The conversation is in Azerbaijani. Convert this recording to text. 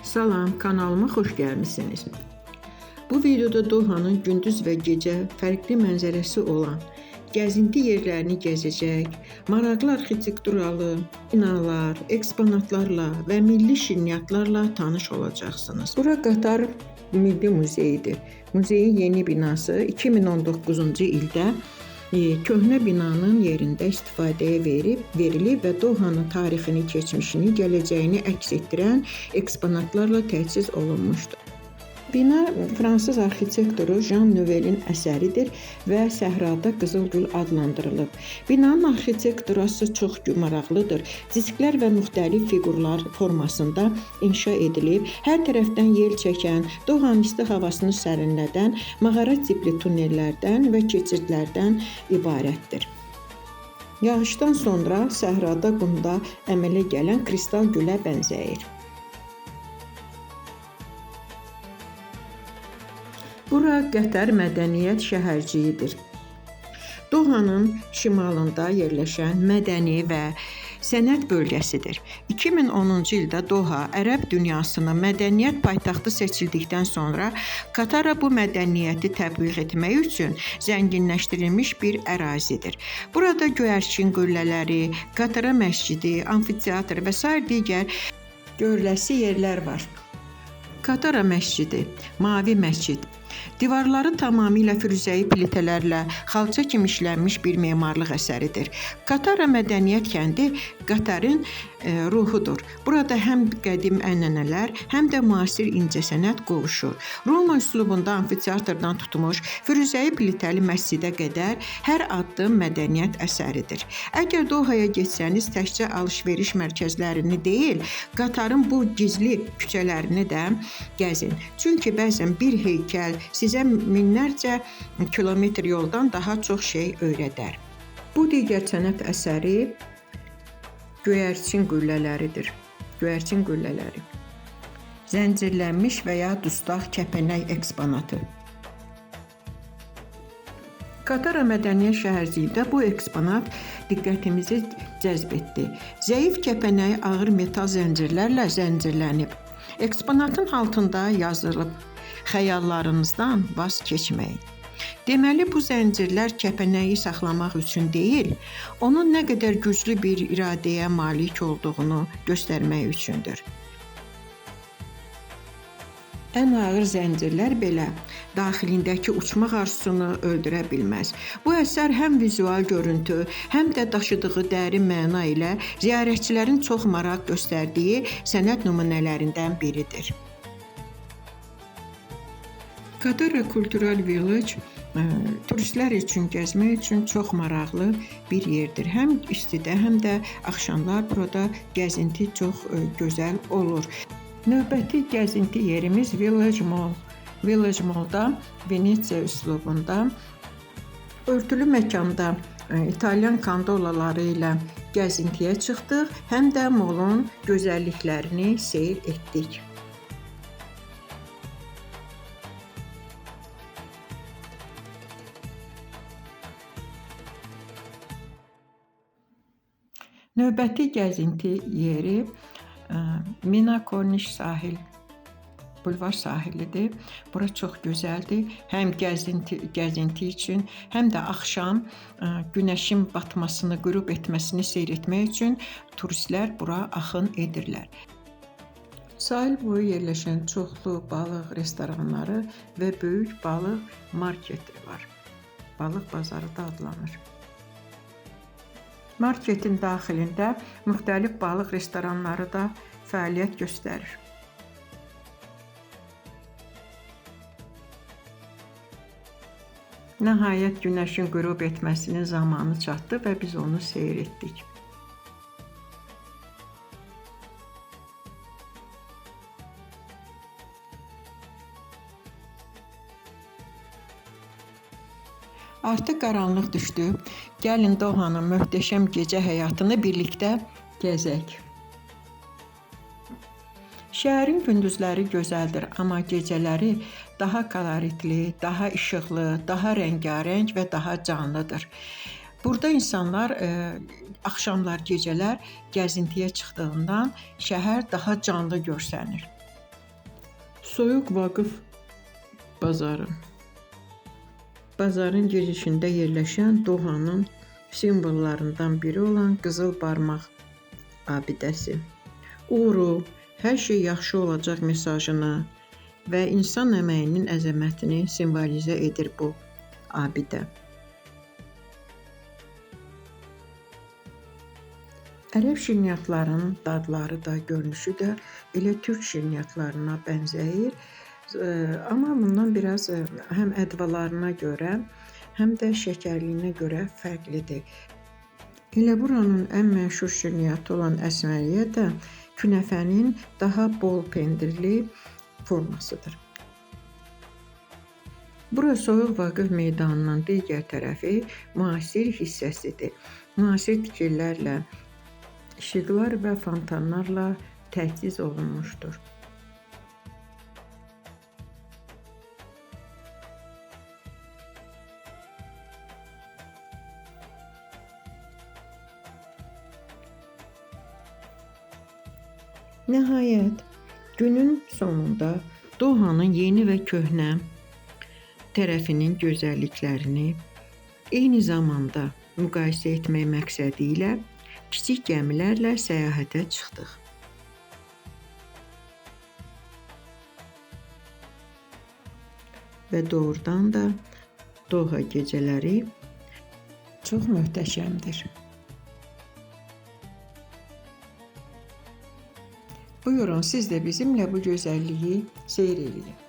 Salam, kanalıma xoş gəlmisiniz. Bu videoda Dohanın gündüz və gecə fərqli mənzərəsi olan gəzinti yerlərini gəzəcək, maraqlı arxitekturalı binalar, eksponatlarla və milli şirniyyatlarla tanış olacaqsınız. Bura Qatar Milli Muzeyidir. Muzeyin yeni binası 2019-cu ildə köhnə binanın yerində istifadəyə verilib və Dohanın tarixini, keçmişini, gələcəyini əks etdirən eksponatlarla təchiz olunmuşdur. Bina fransız arxitektoru Jean Nouvel'in əsəridir və Səhrada Qızılgül adlandırılıb. Binanın arxitekturası çox maraqlıdır. Disklər və müxtəlif fiqurlar formasında inşa edilib. Hər tərəfdən yel çəkən, Dohanın isti havasını sərinlədən, mağara tipli tunellərdən və keçidlərdən ibarətdir. Yağışdan sonra səhrada qumda əmələ gələn kristal gülə bənzəyir. Bura Qətər mədəniyyət şəhərciyidir. Dohanın şimalında yerləşən mədəni və sənət bölgəsidir. 2010-cu ildə Doha Ərəb dünyasının mədəniyyət paytaxtı seçildikdən sonra Qatara bu mədəniyyəti təbliğ etmək üçün zənginləşdirilmiş bir ərazidir. Burada göyərçin qüllələri, Qatara məscidi, amfiteatr və sair digər görüləsi yerlər var. Qatara məscidi, mavi məscid. Divarları tamamilə firuzəyi plitələrlə xalça kimi işlənmiş bir memarlıq əsəridir. Qatara mədəniyyət kəndi Qatarın ruhudur. Burada həm qədim ənənələr, həm də müasir incəsənət qovuşur. Roma üslubunda amfiteatrdan tutmuş, firuzəyi plitəli məscidə qədər hər addım mədəniyyət əsəridir. Əgər Dohaya getsəniz, təkcə alış-veriş mərkəzlərini deyil, Qatarın bu gizli küçələrini də gəzin. Çünki bəzən bir heykəl sizə minlərcə kilometr yoldan daha çox şey öyrədər. Bu digər sənət əsəri göyərçin qüllələridir. Göyərçin qüllələri. Zəncirlənmiş və ya dustaq kəpənək eksponatı. Qatara mədəniyyət şəhərciyində bu eksponat diqqətimizi cəzb etdi. Zəif kəpənək ağır metal zəncirlərlə zəncirlənib. Eksponatın altında yazılıb: xəyallarınızdan vaz keçməyin. Deməli, bu zəncirlər kəpənəyi saxlamaq üçün deyil, onun nə qədər güclü bir iradəyə malik olduğunu göstərmək üçündür. Ən ağır zəncirlər belə daxilindəki uçmaq arzusunu öldürə bilməz. Bu əsər həm vizual görüntü, həm də daşıdığı dərin məna ilə ziyarətçilərin çox maraq göstərdiyi sənət nümunələrindən biridir. Qatara Cultural Village turistlər üçün gəzmək üçün çox maraqlı bir yerdir. Həm istidə, həm də axşamlar burada gəzinti çox gözəl olur. Növbəti gəzinti yerimiz Village Mall. Village Mallda Venesiya üslubunda örtülü məkanda İtalyan kandolaları ilə gəzintiyə çıxdıq, həm də mallın gözəlliklərini seyr etdik. Növbəti gəzinti yeri Mina Corniche sahil, bulvar sahilidir. Bura çox gözəldir. Həm gəzinti üçün, həm də axşam günəşin batmasını, qürub etməsini seyr etmək üçün turistlər bura axın edirlər. Sahil boyu yerləşən çoxlu balıq restoranları və böyük balıq marketi var. Balıq bazarı da adlanır. Marketin daxilində müxtəlif balıq restoranları da fəaliyyət göstərir. Nəhayət günəşin qürub etməsinin zamanı çatdı və biz onu seyr etdik. Artıq qaranlıq düşdü. Gəlin Dohanın möhtəşəm gecə həyatını birlikdə gəzək. Şəhərin gündüzləri gözəldir, amma gecələri daha koloritli, daha işıqlı, daha rəngarəng və daha canlıdır. Burada insanlar axşamlar, gecələr gəzintiyə çıxdığından şəhər daha canlı görsənir. Soyuq Vaqif bazarı. Bazarın girişində yerləşən Dohanın simvollarından biri olan qızıl barmaq abidəsi. Uğuru, hər şey yaxşı olacaq mesajını və insan əməyinin əzəmətini simvolizə edir bu abidə. Ərəb şirniyyatlarının dadları da, görünüşü də elə türk şirniyyatlarına bənzəyir. Amma bundan biraz həm ədvalarına görə, həm də şəkərliyinə görə fərqlidir. Elə buranın ən məşhur şirniyyatı olan əsməriyyə də künəfənin daha bol pendirli formasıdır. Bura Soyuq Vaqif meydanının digər tərəfi müasir hissəsidir. Müasir tikililərlə, işıqlar və fontanlarla təchiz olunmuşdur. Nəhayət, günün sonunda Dohanın yeni və köhnə tərəfinin gözəlliklərini eyni zamanda müqayisə etmək məqsədi ilə kiçik gəmilərlə səyahətə çıxdıq. Və doğrudan da Doha gecələri çox möhtəşəmdir. Buyurun, siz də bizimlə bu gözəlliyi seyr edin.